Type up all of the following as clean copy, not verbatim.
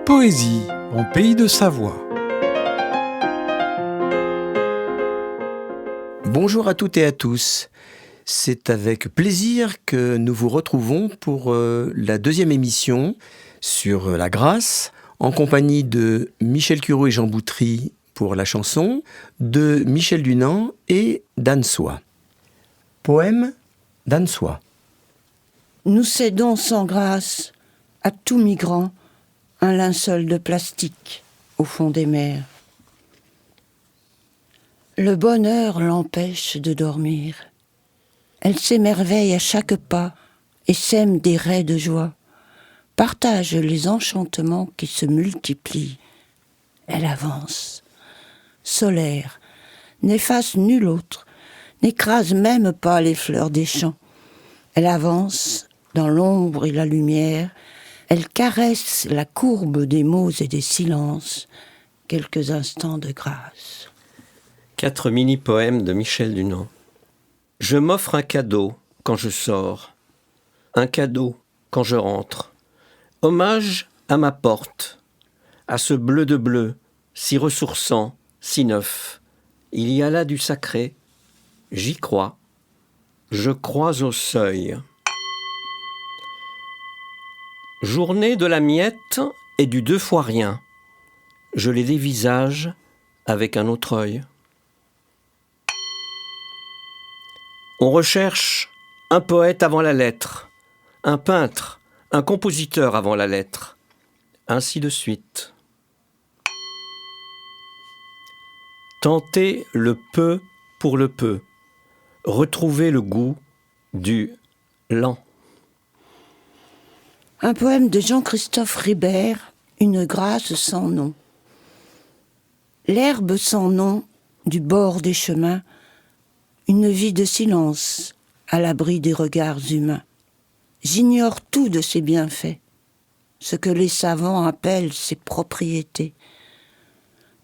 Poésie en Pays de Savoie. Bonjour à toutes et à tous. C'est avec plaisir que nous vous retrouvons pour la deuxième émission sur la grâce, en compagnie de Michel Cureau et Jean Boutry pour la chanson, de Michel Dunant et d'Anne Soie. Poème d'Anne Soie. Nous cédons sans grâce à tout migrant un linceul de plastique au fond des mers. Le bonheur l'empêche de dormir. Elle s'émerveille à chaque pas et sème des raies de joie, partage les enchantements qui se multiplient. Elle avance, solaire, n'efface nul autre, n'écrase même pas les fleurs des champs. Elle avance dans l'ombre et la lumière, elle caresse la courbe des mots et des silences, quelques instants de grâce. 4 mini-poèmes de Michel Dunant. Je m'offre un cadeau quand je sors, un cadeau quand je rentre. Hommage à ma porte, à ce bleu de bleu, si ressourçant, si neuf. Il y a là du sacré, j'y crois, je crois au seuil. Journée de la miette et du deux fois rien, je les dévisage avec un autre œil. On recherche un poète avant la lettre, un peintre, un compositeur avant la lettre, ainsi de suite. Tenter le peu pour le peu, retrouver le goût du lent. Un poème de Jean-Christophe Ribert, Une grâce sans nom. L'herbe sans nom du bord des chemins, une vie de silence à l'abri des regards humains. J'ignore tout de ses bienfaits, ce que les savants appellent ses propriétés.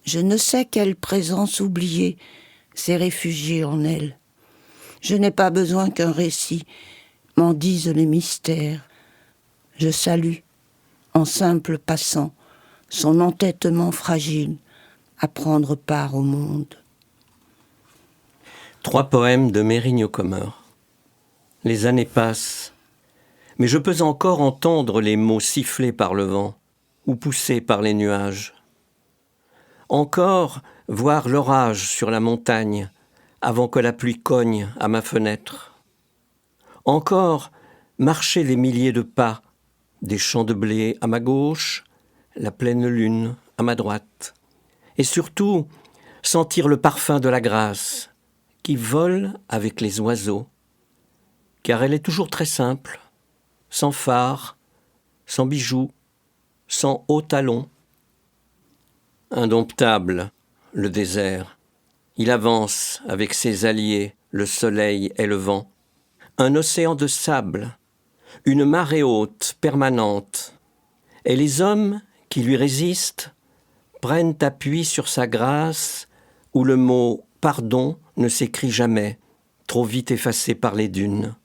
Je ne sais quelle présence oubliée s'est réfugiée en elle. Je n'ai pas besoin qu'un récit m'en dise les mystères. Je salue, en simple passant, son entêtement fragile à prendre part au monde. 3 poèmes de Mérigno Comer. Les années passent, mais je peux encore entendre les mots sifflés par le vent ou poussés par les nuages. Encore voir l'orage sur la montagne avant que la pluie cogne à ma fenêtre. Encore marcher les milliers de pas, des champs de blé à ma gauche, la pleine lune à ma droite. Et surtout, sentir le parfum de la grâce qui vole avec les oiseaux, car elle est toujours très simple, sans phare, sans bijoux, sans hauts talons. Indomptable, le désert. Il avance avec ses alliés, le soleil et le vent. Un océan de sable, une marée haute, permanente. Et les hommes qui lui résistent prennent appui sur sa grâce, où le mot « pardon » ne s'écrit jamais, trop vite effacé par les dunes.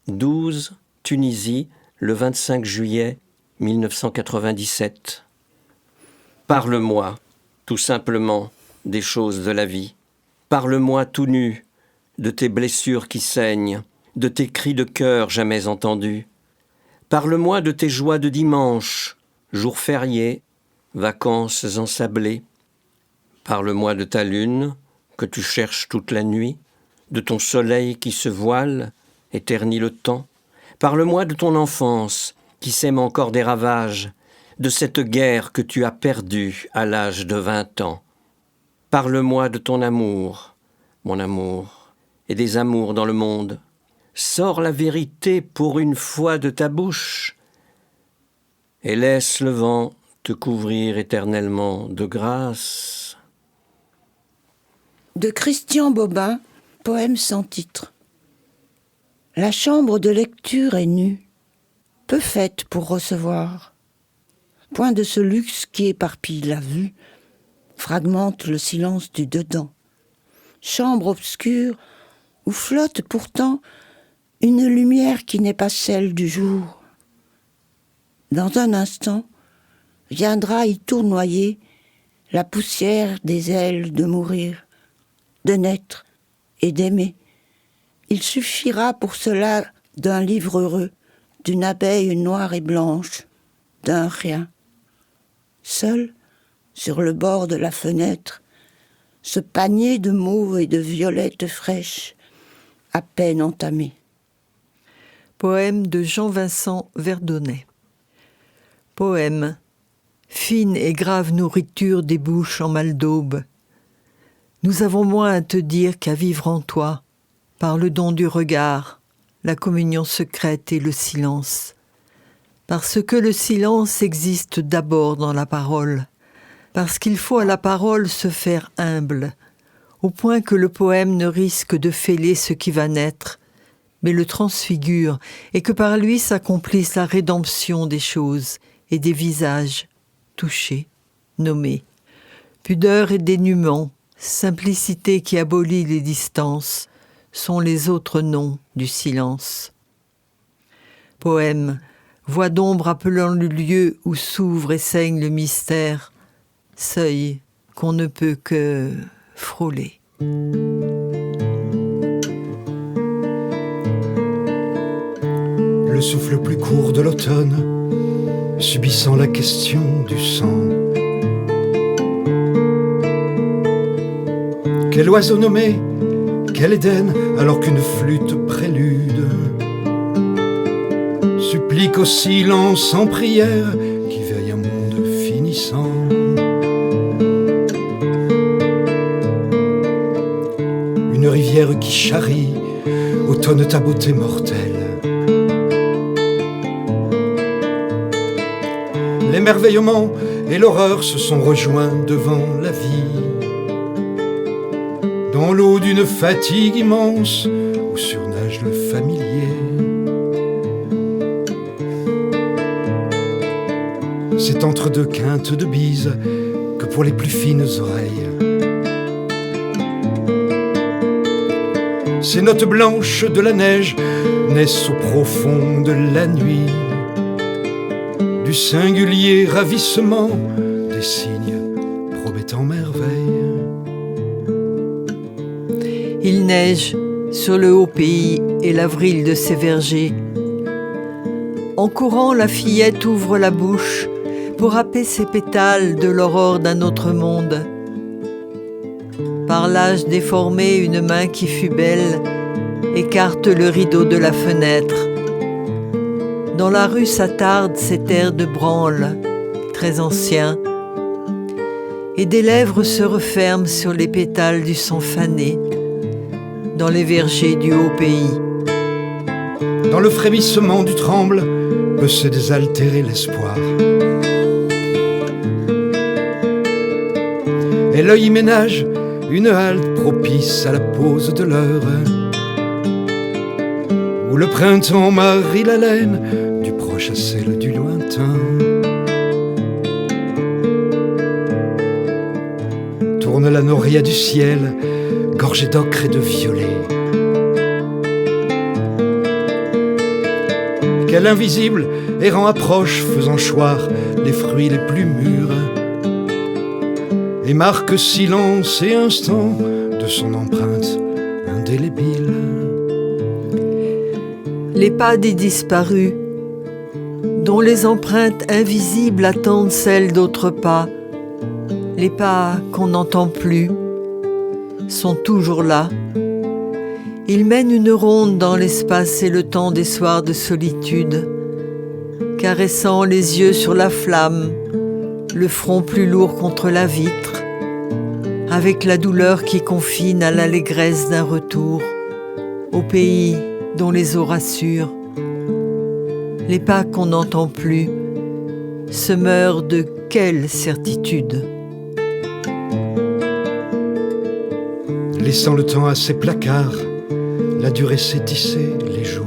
12, Tunisie, le 25 juillet 1997. Parle-moi, tout simplement, des choses de la vie. Parle-moi tout nu, de tes blessures qui saignent, de tes cris de cœur jamais entendus. Parle-moi de tes joies de dimanche, jours fériés, vacances ensablées. Parle-moi de ta lune, que tu cherches toute la nuit, de ton soleil qui se voile, et ternit le temps. Parle-moi de ton enfance, qui sème encore des ravages, de cette guerre que tu as perdue à l'âge de 20 ans. Parle-moi de ton amour, mon amour, et des amours dans le monde. Sors la vérité pour une fois de ta bouche, et laisse le vent te couvrir éternellement de grâce. De Christian Bobin, poème sans titre. La chambre de lecture est nue, peu faite pour recevoir. Point de ce luxe qui éparpille la vue, fragmente le silence du dedans. Chambre obscure où flotte pourtant une lumière qui n'est pas celle du jour. Dans un instant, viendra y tournoyer la poussière des ailes de mourir, de naître et d'aimer. Il suffira pour cela d'un livre heureux, d'une abeille noire et blanche, d'un rien. Seul, sur le bord de la fenêtre, ce panier de mauve et de violettes fraîches, à peine entamé. Poème de Jean-Vincent Verdonnet. Poème. Fine et grave nourriture des bouches en mal d'aube. Nous avons moins à te dire qu'à vivre en toi, par le don du regard, la communion secrète et le silence. Parce que le silence existe d'abord dans la parole, parce qu'il faut à la parole se faire humble, au point que le poème ne risque de fêler ce qui va naître, mais le transfigure, et que par lui s'accomplisse la rédemption des choses et des visages touchés, nommés. Pudeur et dénuement, simplicité qui abolit les distances, sont les autres noms du silence. Poème, voix d'ombre appelant le lieu où s'ouvre et saigne le mystère, seuil qu'on ne peut que frôler. Le souffle plus court de l'automne, subissant la question du sang. Quel oiseau nommé, quel Éden, alors qu'une flûte prélude supplique au silence en prière qui veille un monde finissant. Une rivière qui charrie, automne ta beauté mortelle. L'émerveillement et l'horreur se sont rejoints devant la vie, dans l'eau d'une fatigue immense où surnage le familier. C'est entre deux quintes de bise que pour les plus fines oreilles, ces notes blanches de la neige naissent au profond de la nuit, du singulier ravissement des signes promettant merveille. Il neige sur le haut pays et l'avril de ses vergers. En courant, la fillette ouvre la bouche pour happer ses pétales de l'aurore d'un autre monde. Par l'âge déformé, une main qui fut belle écarte le rideau de la fenêtre. Dans la rue s'attardent cet air de branle, très ancien, et des lèvres se referment sur les pétales du sang fané, dans les vergers du haut pays. Dans le frémissement du tremble peut se désaltérer l'espoir, et l'œil y ménage une halte propice à la pause de l'heure, où le printemps marie la laine du proche à celle du lointain. Tourne la noria du ciel, gorgée d'ocre et de violet. Quel invisible errant approche, faisant choir les fruits les plus mûrs, et marque silence et instant de son empreinte indélébile. Les pas des disparus, dont les empreintes invisibles attendent celles d'autres pas, les pas qu'on n'entend plus, sont toujours là. Ils mènent une ronde dans l'espace et le temps des soirs de solitude, caressant les yeux sur la flamme, le front plus lourd contre la vitre, avec la douleur qui confine à l'allégresse d'un retour, au pays dont les eaux rassurent. Les pas qu'on n'entend plus se meurent de quelle certitude? Laissant le temps à ses placards, la durée s'est tissée les jours.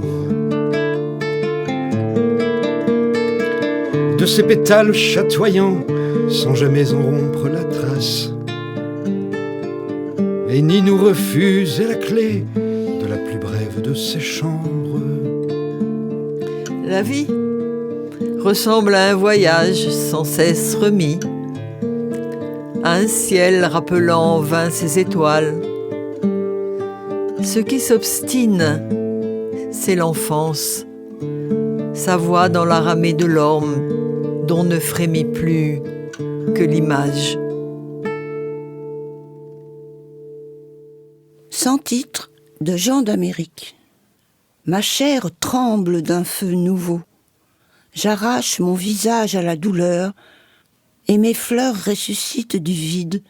De ses pétales chatoyants, sans jamais en rompre la trace, et ni nous refuser la clé de la plus brève de ses chambres. La vie ressemble à un voyage sans cesse remis, à un ciel rappelant en vain ses étoiles. Ce qui s'obstine, c'est l'enfance, sa voix dans la ramée de l'orme dont ne frémit plus que l'image. Sans titre de Jean d'Amérique. Ma chair tremble d'un feu nouveau. J'arrache mon visage à la douleur et mes fleurs ressuscitent du vide,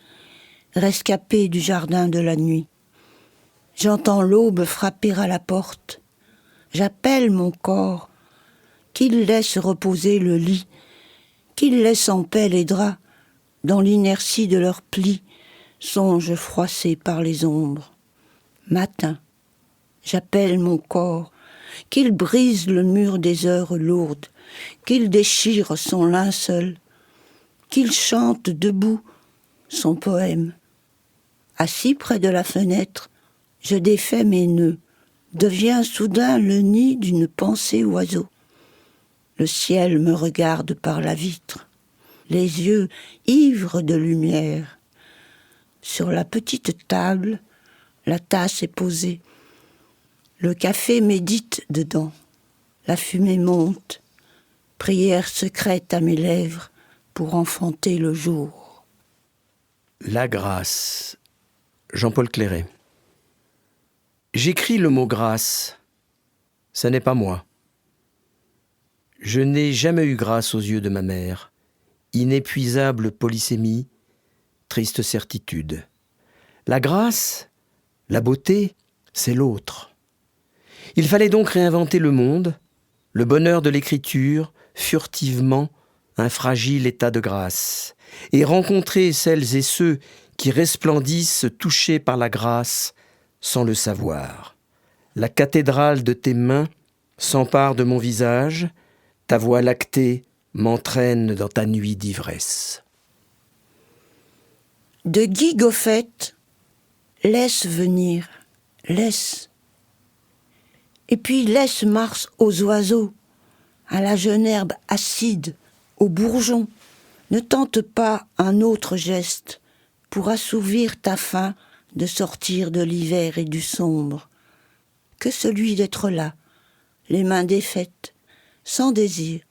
rescapées du jardin de la nuit. J'entends l'aube frapper à la porte. J'appelle mon corps, qu'il laisse reposer le lit, qu'il laisse en paix les draps, dans l'inertie de leurs plis, songes froissés par les ombres. Matin, j'appelle mon corps, qu'il brise le mur des heures lourdes, qu'il déchire son linceul, qu'il chante debout son poème. Assis près de la fenêtre, je défais mes nœuds, deviens soudain le nid d'une pensée oiseau. Le ciel me regarde par la vitre, les yeux ivres de lumière. Sur la petite table, la tasse est posée. Le café médite dedans. La fumée monte. Prière secrète à mes lèvres pour enfanter le jour. La grâce. Jean-Paul Clairet. J'écris le mot grâce. Ça n'est pas moi. Je n'ai jamais eu grâce aux yeux de ma mère. Inépuisable polysémie, triste certitude. La grâce, la beauté, c'est l'autre. Il fallait donc réinventer le monde, le bonheur de l'écriture, furtivement, un fragile état de grâce, et rencontrer celles et ceux qui resplendissent touchés par la grâce sans le savoir. La cathédrale de tes mains s'empare de mon visage, ta voix lactée m'entraîne dans ta nuit d'ivresse. De Guy Goffette, laisse venir, laisse. Et puis laisse Mars aux oiseaux, à la jeune herbe acide, aux bourgeons. Ne tente pas un autre geste pour assouvir ta faim de sortir de l'hiver et du sombre, que celui d'être là, les mains défaites, sans désir,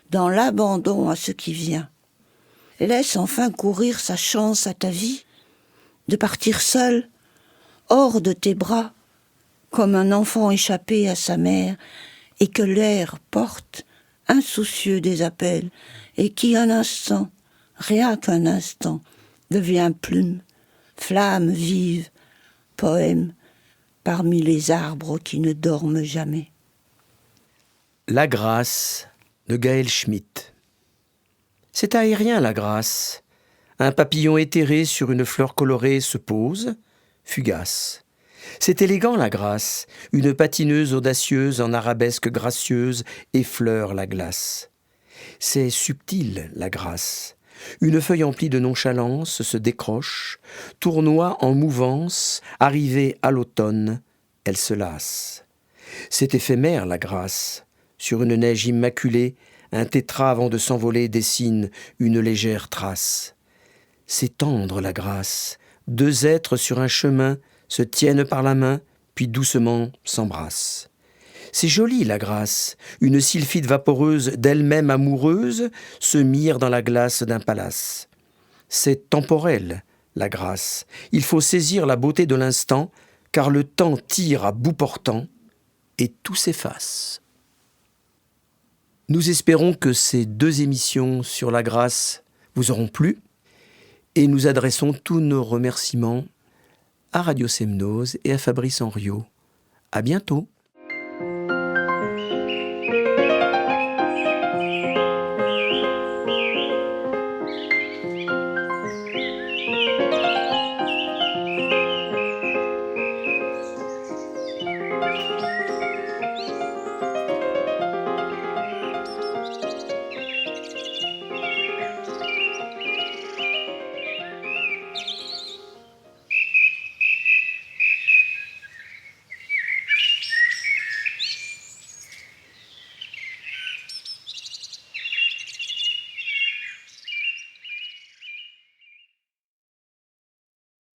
dans l'abandon à ce qui vient. Laisse enfin courir sa chance à ta vie, de partir seul, hors de tes bras, comme un enfant échappé à sa mère, et que l'air porte, insoucieux des appels, et qui un instant, rien qu'un instant, devient plume, flamme vive, poème, parmi les arbres qui ne dorment jamais. La grâce de Gaël Schmitt. C'est aérien, la grâce. Un papillon éthéré sur une fleur colorée se pose, fugace. C'est élégant, la grâce. Une patineuse audacieuse en arabesque gracieuse effleure la glace. C'est subtil, la grâce. Une feuille emplie de nonchalance se décroche, tournoie en mouvance, arrivée à l'automne, elle se lasse. C'est éphémère, la grâce. Sur une neige immaculée, un tétras avant de s'envoler dessine une légère trace. C'est tendre, la grâce. Deux êtres sur un chemin se tiennent par la main, puis doucement s'embrassent. C'est joli, la grâce. Une sylphide vaporeuse d'elle-même amoureuse se mire dans la glace d'un palace. C'est temporel, la grâce. Il faut saisir la beauté de l'instant, car le temps tire à bout portant et tout s'efface. Nous espérons que ces 2 émissions sur la grâce vous auront plu et nous adressons tous nos remerciements à Radio Semnose et à Fabrice Henriot. À bientôt.